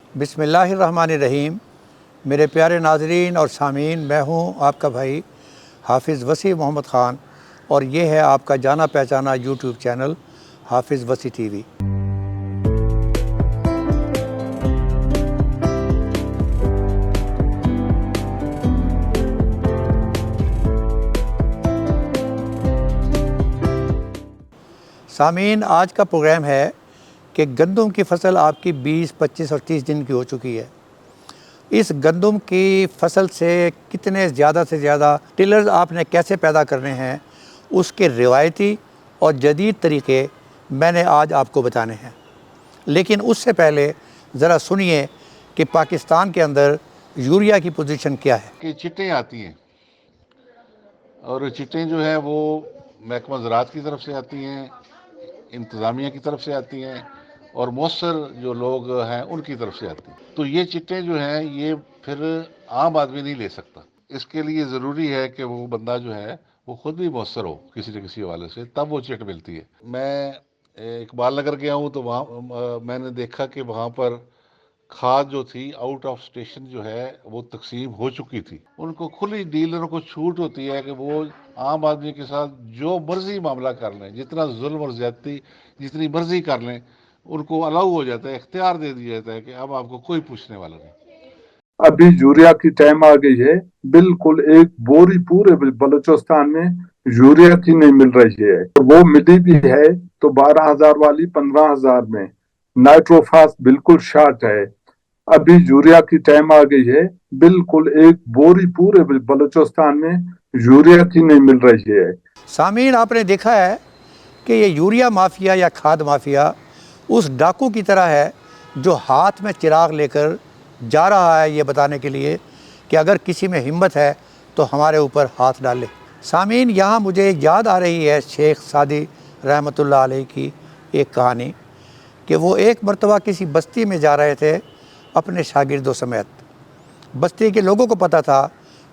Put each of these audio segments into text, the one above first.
बिस्मिल्लाहिर्रहमानिर्रहीम। मेरे प्यारे नाज़रीन और सामीन, मैं हूँ आपका भाई हाफिज़ वसी मोहम्मद ख़ान और ये है आपका जाना पहचाना यूट्यूब चैनल हाफिज़ वसी टीवी। सामीन, आज का प्रोग्राम है कि गंदम की फ़सल आपकी 20, 25 और 30 दिन की हो चुकी है। इस गंदम की फ़सल से कितने ज़्यादा से ज़्यादा टिलर्स आपने कैसे पैदा करने हैं, उसके रिवायती और जदीद तरीके मैंने आज आपको बताने हैं। लेकिन उससे पहले ज़रा सुनिए कि पाकिस्तान के अंदर यूरिया की पोजीशन क्या है। कि चिट्टें आती हैं और चिट्टें जो हैं वो महकमा ज़राअत की तरफ से आती हैं, इंतज़ामिया की तरफ से आती हैं और मौसर जो लोग हैं उनकी तरफ से आती हैं। तो ये चिट्टें जो हैं ये फिर आम आदमी नहीं ले सकता। इसके लिए ज़रूरी है कि वो बंदा जो है वो खुद भी मौसर हो किसी न किसी हवाले से, तब वो चिट मिलती है। मैं इकबाल नगर गया हूँ तो वहाँ मैंने देखा कि वहाँ पर खाद जो थी आउट ऑफ स्टेशन जो है वो तकसीम हो चुकी थी। उनको खुली डीलरों को छूट होती है कि वो आम आदमी के साथ जो मर्जी मामला कर लें, जितना जुल्म और ज्यादती जितनी मर्जी कर लें, उनको अलाउ हो जाता है, इख्तियार दे दिया जाता है कि अब आपको कोई पूछने वाला नहीं। अभी यूरिया की टाइम आ गई है। बिल्कुल एक बोरी पूरे बलूचिस्तान में यूरिया की नहीं मिल रही है। वो मिली भी है तो 12,000 वाली 15,000 में। नाइट्रोफास बिल्कुल शॉर्ट है। अभी यूरिया की टाइम आ गई है। बिल्कुल एक बोरी पूरे बलूचिस्तान में यूरिया की नहीं मिल रही है। सामीन, आपने देखा है कि ये यूरिया माफिया या खाद माफिया उस डाकू की तरह है जो हाथ में चिराग लेकर जा रहा है ये बताने के लिए कि अगर किसी में हिम्मत है तो हमारे ऊपर हाथ डाले। सामीन, यहाँ मुझे याद आ रही है शेख सादी रहमतुल्लाह अलैह की एक कहानी कि वो एक मरतबा किसी बस्ती में जा रहे थे अपने शागिर्दों समेत। बस्ती के लोगों को पता था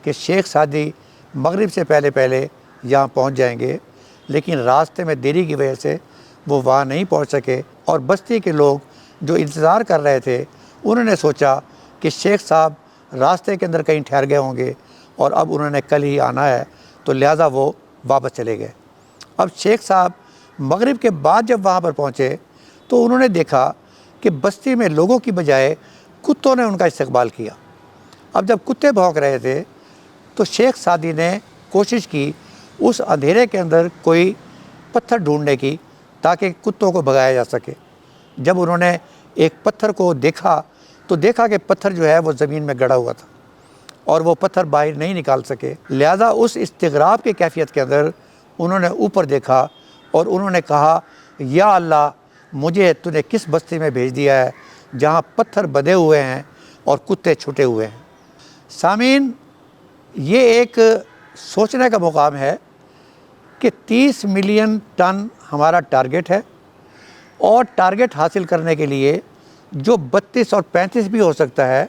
कि शेख सादी मगरिब से पहले पहले यहाँ पहुँच जाएंगे, लेकिन रास्ते में देरी की वजह से वो वहाँ नहीं पहुँच सके। और बस्ती के लोग जो इंतज़ार कर रहे थे उन्होंने सोचा कि शेख साहब रास्ते के अंदर कहीं ठहर गए होंगे और अब उन्होंने कल ही आना है, तो लिहाजा वो वापस चले गए। अब शेख साहब मगरिब के बाद जब वहाँ पर पहुँचे तो उन्होंने देखा कि बस्ती में लोगों की बजाय कुत्तों ने उनका इस्तकबाल किया। अब जब कुत्ते भौंक रहे थे तो शेख सादी ने कोशिश की उस अंधेरे के अंदर कोई पत्थर ढूंढने की ताकि कुत्तों को भगाया जा सके। जब उन्होंने एक पत्थर को देखा तो देखा कि पत्थर जो है वो ज़मीन में गड़ा हुआ था और वो पत्थर बाहर नहीं निकाल सके। लिहाजा उस इस्तिग़राब की कैफियत के अंदर उन्होंने ऊपर देखा और उन्होंने कहा, या अल्लाह, मुझे तूने किस बस्ती में भेज दिया है जहाँ पत्थर बंधे हुए हैं और कुत्ते छुटे हुए हैं। सामीन, ये एक सोचने का मुकाम है कि 30 मिलियन टन हमारा टारगेट है और टारगेट हासिल करने के लिए जो 32 और 35 भी हो सकता है,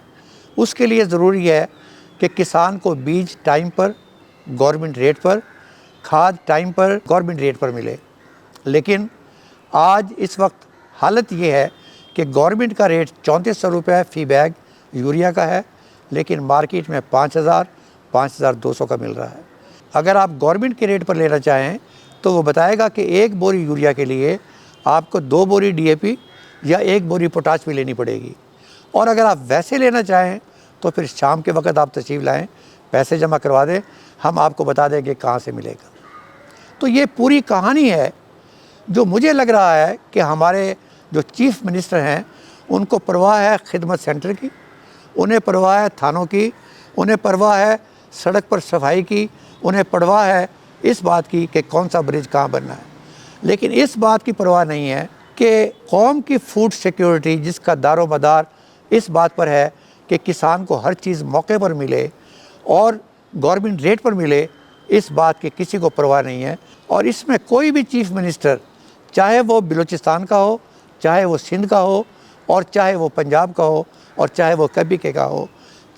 उसके लिए ज़रूरी है कि किसान को बीज टाइम पर गवर्नमेंट रेट पर, खाद टाइम पर गवर्नमेंट रेट पर मिले। लेकिन आज इस वक्त हालत ये है कि गवर्नमेंट का रेट 3400 रुपये फ़ी बैग यूरिया का है, लेकिन मार्केट में 5,000, 5,200 का मिल रहा है। अगर आप गवर्नमेंट के रेट पर लेना चाहें तो वो बताएगा कि एक बोरी यूरिया के लिए आपको 2 बोरी DAP या 1 बोरी पोटाश भी लेनी पड़ेगी। और अगर आप वैसे लेना चाहें तो फिर शाम के वक्त आप तशरीफ़ लाएँ, पैसे जमा करवा दें, हम आपको बता देंगे कहाँ से मिलेगा। तो ये पूरी कहानी है जो मुझे लग रहा है कि हमारे जो चीफ़ मिनिस्टर हैं उनको परवाह है खिदमत सेंटर की, उन्हें परवाह है थानों की, उन्हें परवाह है सड़क पर सफाई की, उन्हें परवाह है इस बात की कि कौन सा ब्रिज कहाँ बनना है। लेकिन इस बात की परवाह नहीं है कि कौम की फूड सिक्योरिटी, जिसका दारो मदार इस बात पर है कि किसान को हर चीज़ मौके पर मिले और गवर्नमेंट रेट पर मिले, इस बात की किसी को परवाह नहीं है। और इसमें कोई भी चीफ़ मिनिस्टर, चाहे वो बलूचिस्तान का हो, चाहे वो सिंध का हो, और चाहे वो पंजाब का हो, और चाहे वो कभी के का हो,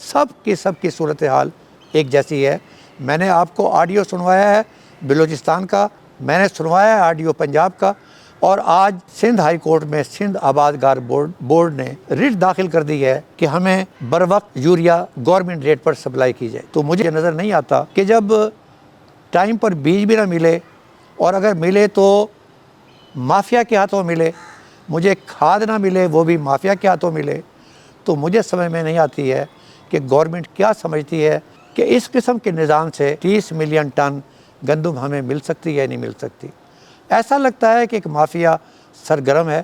सब की सूरत हाल एक जैसी है। मैंने आपको ऑडियो सुनवाया है बलूचिस्तान का, मैंने सुनवाया है ऑडियो पंजाब का, اور آج سندھ ہائی کورٹ میں سندھ آبادگار بورڈ نے ریٹ داخل کر دی ہے کہ ہمیں بر وقت یوریا گورنمنٹ ریٹ پر سپلائی کی جائے. تو مجھے نظر نہیں آتا کہ جب ٹائم پر بیج بھی نہ ملے اور اگر ملے تو مافیا کے ہاتھوں ملے, مجھے کھاد نہ ملے وہ بھی مافیا کے ہاتھوں ملے, تو مجھے سمجھ میں نہیں آتی ہے کہ گورنمنٹ کیا سمجھتی ہے کہ اس قسم کے نظام سے 30 ملین ٹن گندم ہمیں مل سکتی ہے یا نہیں مل سکتی. ایسا لگتا ہے کہ ایک مافیا سرگرم ہے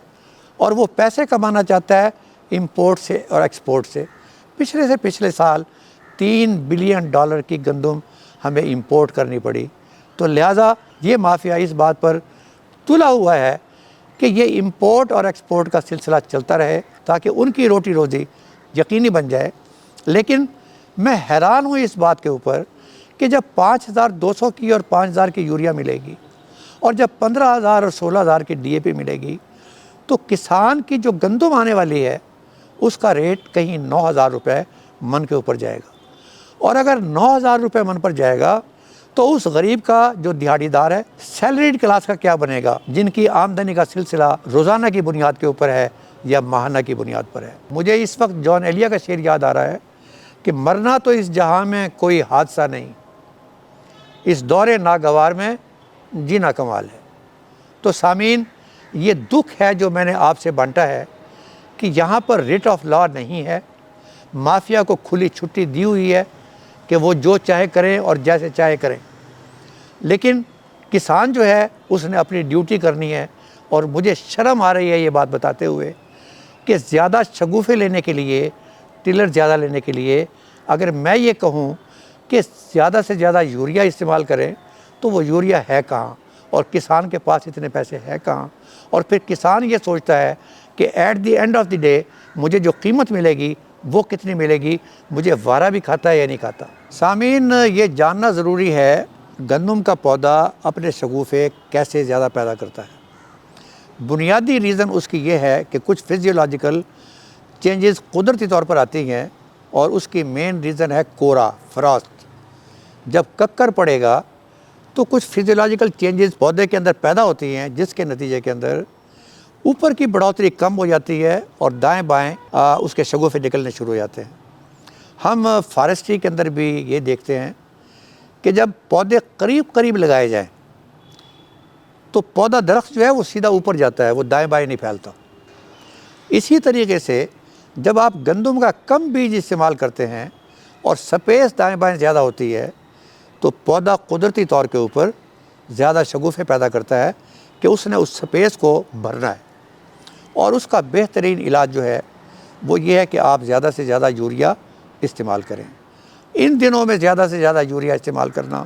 اور وہ پیسے کمانا چاہتا ہے امپورٹ سے اور ایکسپورٹ سے. پچھلے سال $3 بلین کی گندم ہمیں امپورٹ کرنی پڑی. تو لہٰذا یہ مافیا اس بات پر تلا ہوا ہے کہ یہ امپورٹ اور ایکسپورٹ کا سلسلہ چلتا رہے تاکہ ان کی روٹی روزی یقینی بن جائے. لیکن میں حیران ہوں اس بات کے اوپر کہ جب 5,200 کی اور 5,000 کی یوریا ملے گی اور جب 15,000 اور 16,000 کی ڈی اے پی ملے گی تو کسان کی جو گندم آنے والی ہے اس کا ریٹ کہیں 9,000 روپے من کے اوپر جائے گا. اور اگر 9,000 روپے من پر جائے گا تو اس غریب کا جو دیہاڑی دار ہے, سیلریڈ کلاس کا کیا بنے گا, جن کی آمدنی کا سلسلہ روزانہ کی بنیاد کے اوپر ہے یا ماہانہ کی بنیاد پر ہے. مجھے اس وقت جان ایلیا کا شعر یاد آ رہا ہے کہ مرنا تو اس جہاں میں کوئی حادثہ نہیں, اس دور ناگوار میں جینا کمال ہے. تو سامعین, یہ دکھ ہے جو میں نے آپ سے بانٹا ہے کہ یہاں پر ریٹ آف لا نہیں ہے, مافیا کو کھلی چھٹی دی ہوئی ہے کہ وہ جو چاہے کریں اور جیسے چاہے کریں. لیکن کسان جو ہے اس نے اپنی ڈیوٹی کرنی ہے. اور مجھے شرم آ رہی ہے یہ بات بتاتے ہوئے کہ زیادہ شگوفے لینے کے لیے, ٹلر زیادہ لینے کے لیے اگر میں یہ کہوں کہ زیادہ سے زیادہ یوریا استعمال کریں تو وہ یوریا ہے کہاں اور کسان کے پاس اتنے پیسے ہے کہاں. اور پھر کسان یہ سوچتا ہے کہ at the end of the day مجھے جو قیمت ملے گی وہ کتنی ملے گی, مجھے وارا بھی کھاتا ہے یا نہیں کھاتا. سامعین, یہ جاننا ضروری ہے گندم کا پودا اپنے شگوفے کیسے زیادہ پیدا کرتا ہے. بنیادی ریزن اس کی یہ ہے کہ کچھ فزیولوجیکل چینجز قدرتی طور پر آتی ہیں اور اس کی مین ریزن ہے کورا, فراسٹ. جب ککر پڑے گا تو کچھ فزیولوجیکل چینجز پودے کے اندر پیدا ہوتی ہیں جس کے نتیجے کے اندر اوپر کی بڑھوتری کم ہو جاتی ہے اور دائیں بائیں اس کے شگوفے نکلنے شروع ہو جاتے ہیں. ہم فارسٹری کے اندر بھی یہ دیکھتے ہیں کہ جب پودے قریب لگائے جائیں تو پودا درخت جو ہے وہ سیدھا اوپر جاتا ہے, وہ دائیں بائیں نہیں پھیلتا. اسی طریقے سے جب آپ گندم کا کم بیج استعمال کرتے ہیں اور سپیس دائیں بائیں زیادہ ہوتی ہے تو پودا قدرتی طور کے اوپر زیادہ شگوفے پیدا کرتا ہے کہ اس نے اس سپیس کو بھرنا ہے. اور اس کا بہترین علاج جو ہے وہ یہ ہے کہ آپ زیادہ سے زیادہ یوریا استعمال کریں. ان دنوں میں زیادہ سے زیادہ یوریا استعمال کرنا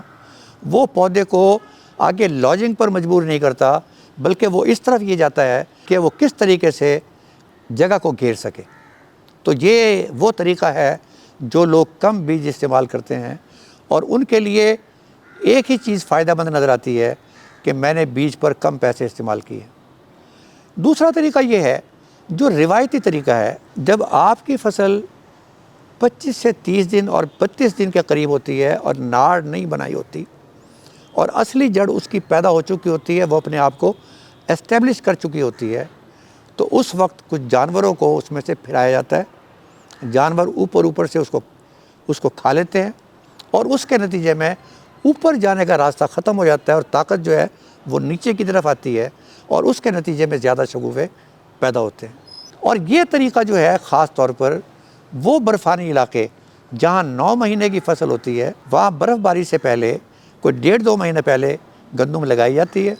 وہ پودے کو آگے لاجنگ پر مجبور نہیں کرتا, بلکہ وہ اس طرف یہ جاتا ہے کہ وہ کس طریقے سے جگہ کو گھیر سکے. تو یہ وہ طریقہ ہے جو لوگ کم بیج استعمال کرتے ہیں اور ان کے لیے ایک ہی چیز فائدہ مند نظر آتی ہے کہ میں نے بیج پر کم پیسے استعمال کیے. دوسرا طریقہ یہ ہے جو روایتی طریقہ ہے, جب آپ کی فصل 25 سے 30 دن اور 32 دن کے قریب ہوتی ہے اور ناڑ نہیں بنائی ہوتی اور اصلی جڑ اس کی پیدا ہو چکی ہوتی ہے, وہ اپنے آپ کو اسٹیبلش کر چکی ہوتی ہے, تو اس وقت کچھ جانوروں کو اس میں سے پھرایا جاتا ہے. جانور اوپر سے اس کو کھا لیتے ہیں اور اس کے نتیجے میں اوپر جانے کا راستہ ختم ہو جاتا ہے اور طاقت جو ہے وہ نیچے کی طرف آتی ہے اور اس کے نتیجے میں زیادہ شگوفے پیدا ہوتے ہیں. اور یہ طریقہ جو ہے خاص طور پر وہ برفانی علاقے جہاں 9 مہینے کی فصل ہوتی ہے وہاں برف باری سے پہلے کوئی 1.5-2 مہینے پہلے گندم لگائی جاتی ہے.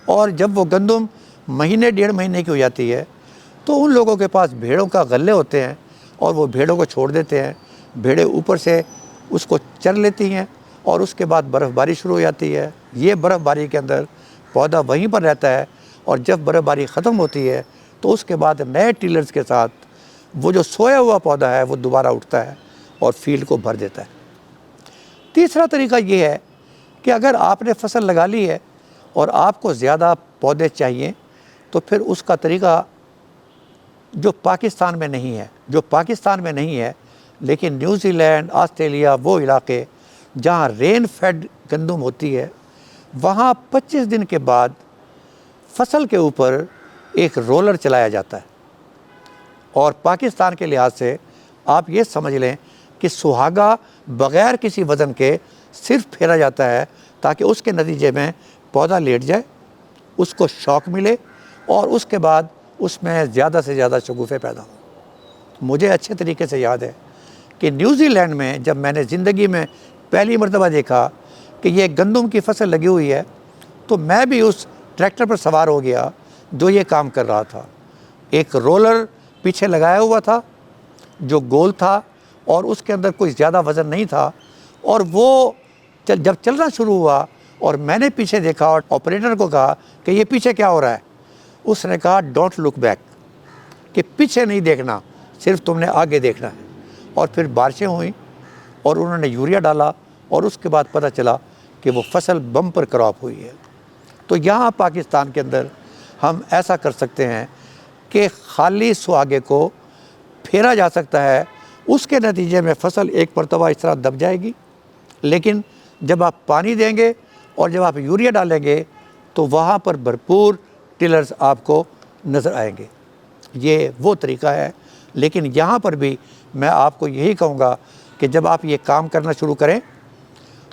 اور جب وہ گندم مہینے 1.5 مہینے کی ہو جاتی ہے تو ان لوگوں کے پاس بھیڑوں کا غلے ہوتے ہیں اور وہ بھیڑوں کو چھوڑ دیتے ہیں. بھیڑیں اوپر سے اس کو چر لیتی ہیں اور اس کے بعد برف باری شروع ہو جاتی ہے. یہ برف باری کے اندر پودا وہیں پر رہتا ہے اور جب برف باری ختم ہوتی ہے تو اس کے بعد نئے ٹیلرز کے ساتھ وہ جو سویا ہوا پودا ہے وہ دوبارہ اٹھتا ہے اور فیلڈ کو بھر دیتا ہے. تیسرا طریقہ یہ ہے کہ اگر آپ نے فصل لگا لی ہے اور آپ کو زیادہ پودے چاہیے تو پھر اس کا طریقہ جو پاکستان میں نہیں ہے لیکن نیوزی لینڈ, آسٹریلیا, وہ علاقے جہاں رین فیڈ گندم ہوتی ہے وہاں 25 دن کے بعد फसल के ऊपर एक रोलर चलाया जाता है और पाकिस्तान के लिहाज से आप ये समझ लें कि सुहागा बग़ैर किसी वज़न के सिर्फ फेरा जाता है ताकि उसके नतीजे में पौधा लेट जाए, उसको शॉक मिले और उसके बाद उसमें ज़्यादा से ज़्यादा शगुफ़े पैदा हों। मुझे अच्छे तरीके से याद है कि न्यूज़ीलैंड में जब मैंने ज़िंदगी में पहली मरतबा देखा कि ये गंदम की फसल लगी हुई है, तो मैं भी उस ट्रैक्टर पर सवार हो गया जो ये काम कर रहा था। एक रोलर पीछे लगाया हुआ था जो गोल था और उसके अंदर कोई ज़्यादा वज़न नहीं था, और वो जब चलना शुरू हुआ और मैंने पीछे देखा और ऑपरेटर को कहा कि ये पीछे क्या हो रहा है, उसने कहा डोंट लुक बैक, कि पीछे नहीं देखना, सिर्फ तुमने आगे देखना है। और फिर बारिशें हुई और उन्होंने यूरिया डाला और उसके बाद पता चला कि वो फसल बम्पर क्रॉप हुई है। तो यहाँ पाकिस्तान के अंदर हम ऐसा कर सकते हैं कि खाली सुहागे को फेरा जा सकता है, उसके नतीजे में फसल एक मरतबा इस तरह दब जाएगी, लेकिन जब आप पानी देंगे और जब आप यूरिया डालेंगे तो वहाँ पर भरपूर टिलर्स आपको नज़र आएंगे। ये वो तरीका है। लेकिन यहाँ पर भी मैं आपको यही कहूँगा कि जब आप ये काम करना शुरू करें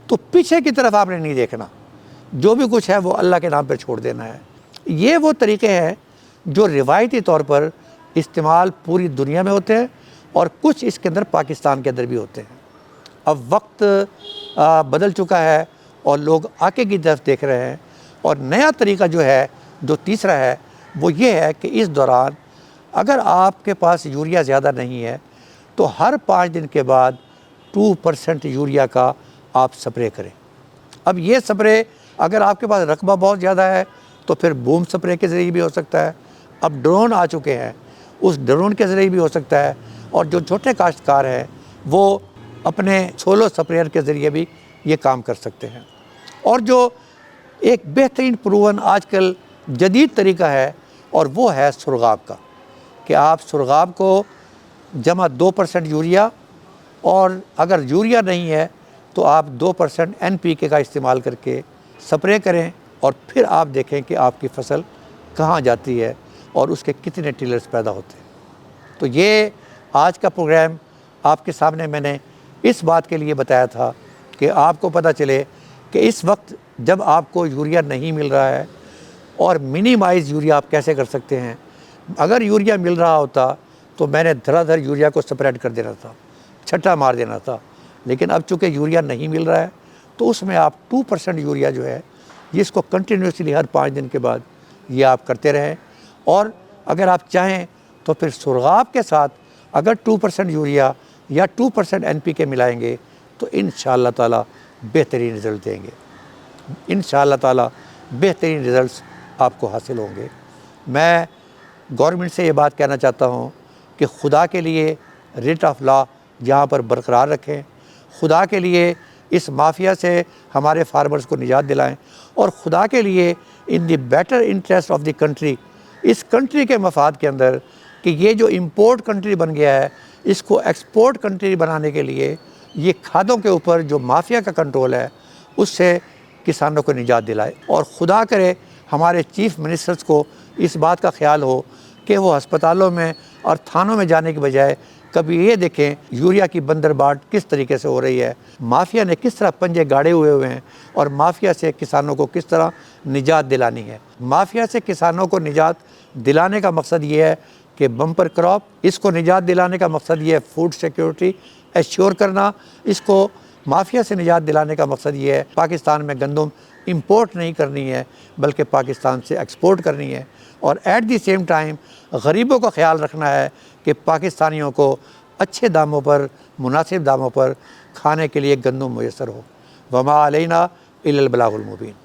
तो पीछे की तरफ आपने नहीं देखना, जो भी कुछ है वो अल्लाह के नाम पर छोड़ देना है। ये वो तरीके हैं जो रिवायती तौर पर इस्तेमाल पूरी दुनिया में होते हैं और कुछ इसके अंदर पाकिस्तान के अंदर भी होते हैं। अब वक्त बदल चुका है और लोग आगे की तरफ देख रहे हैं, और नया तरीका जो है, जो तीसरा है, वो ये है कि इस दौरान अगर आपके पास यूरिया ज़्यादा नहीं है तो हर 5 दिन के बाद 2% यूरिया का आप स्प्रे करें। अब ये स्प्रे अगर आपके पास रकबा बहुत ज़्यादा है तो फिर बूम स्प्रे के ज़रिए भी हो सकता है। अब ड्रोन आ चुके हैं, उस ड्रोन के ज़रिए भी हो सकता है, और जो छोटे काश्तकार हैं वो अपने सोलो स्प्रेयर के ज़रिए भी ये काम कर सकते हैं। और जो एक बेहतरीन प्रूवन आजकल जदीद तरीका है और वो है सुरगाब का, कि आप सुरगाब को जमा 2% यूरिया, और अगर यूरिया नहीं है तो आप 2% NPK का इस्तेमाल करके स्प्रे करें, और फिर आप देखें कि आपकी फसल कहाँ जाती है और उसके कितने टिलर्स पैदा होते हैं। तो ये आज का प्रोग्राम आपके सामने मैंने इस बात के लिए बताया था कि आपको पता चले कि इस वक्त जब आपको यूरिया नहीं मिल रहा है और मिनिमाइज़ यूरिया आप कैसे कर सकते हैं। अगर यूरिया मिल रहा होता तो मैंने धड़ाधड़ यूरिया को स्प्रेड कर देना था, छट्टा मार देना था, लेकिन अब चूँकि यूरिया नहीं मिल रहा है तो उसमें आप 2% यूरिया जो है जिसको कंटिन्यूसली हर 5 दिन के बाद ये आप करते रहें। और अगर आप चाहें तो फिर सुरगाब के साथ अगर 2% यूरिया या 2% NPK मिलाएंगे तो इंशाअल्लाह ताला बेहतरीन रिज़ल्ट देंगे। इंशाअल्लाह ताला बेहतरीन रिज़ल्ट्स आपको हासिल होंगे। मैं गवर्नमेंट से ये बात कहना चाहता हूँ कि खुदा के लिए रेट ऑफ लॉ यहाँ पर बरकरार रखें, खुदा के लिए इस माफिया से हमारे फार्मर्स को निजात दिलाएं, और खुदा के लिए in the better interest of the country, इस कंट्री के मफाद के अंदर कि ये जो इंपोर्ट कंट्री बन गया है इसको एक्सपोर्ट कंट्री बनाने के लिए ये खादों के ऊपर जो माफिया का कंट्रोल है उससे किसानों को निजात दिलाए। और खुदा करे हमारे चीफ़ मिनिस्टर्स को इस बात का ख्याल हो कि वो अस्पतालों में और थानों में जाने के बजाय कभी ये देखें यूरिया की बंदरबाट किस तरीके से हो रही है, माफिया ने किस तरह पंजे गाड़े हुए हैं, और माफिया से किसानों को किस तरह निजात दिलानी है। माफिया से किसानों को निजात दिलाने का मकसद ये है कि बम्पर क्रॉप, इसको निजात दिलाने का मकसद ये है फूड सिक्योरिटी एश्योर करना, इसको माफिया से निजात दिलाने का मकसद ये है पाकिस्तान में गंदम इंपोर्ट नहीं करनी है बल्कि पाकिस्तान से एक्सपोर्ट करनी है, और एट द सेम टाइम गरीबों का ख्याल रखना है कि पाकिस्तानियों को अच्छे दामों पर, मुनासिब दामों पर खाने के लिए गंदम मुयस्सर हो। वमा अलैना इल्लल बलागुल मुबीन।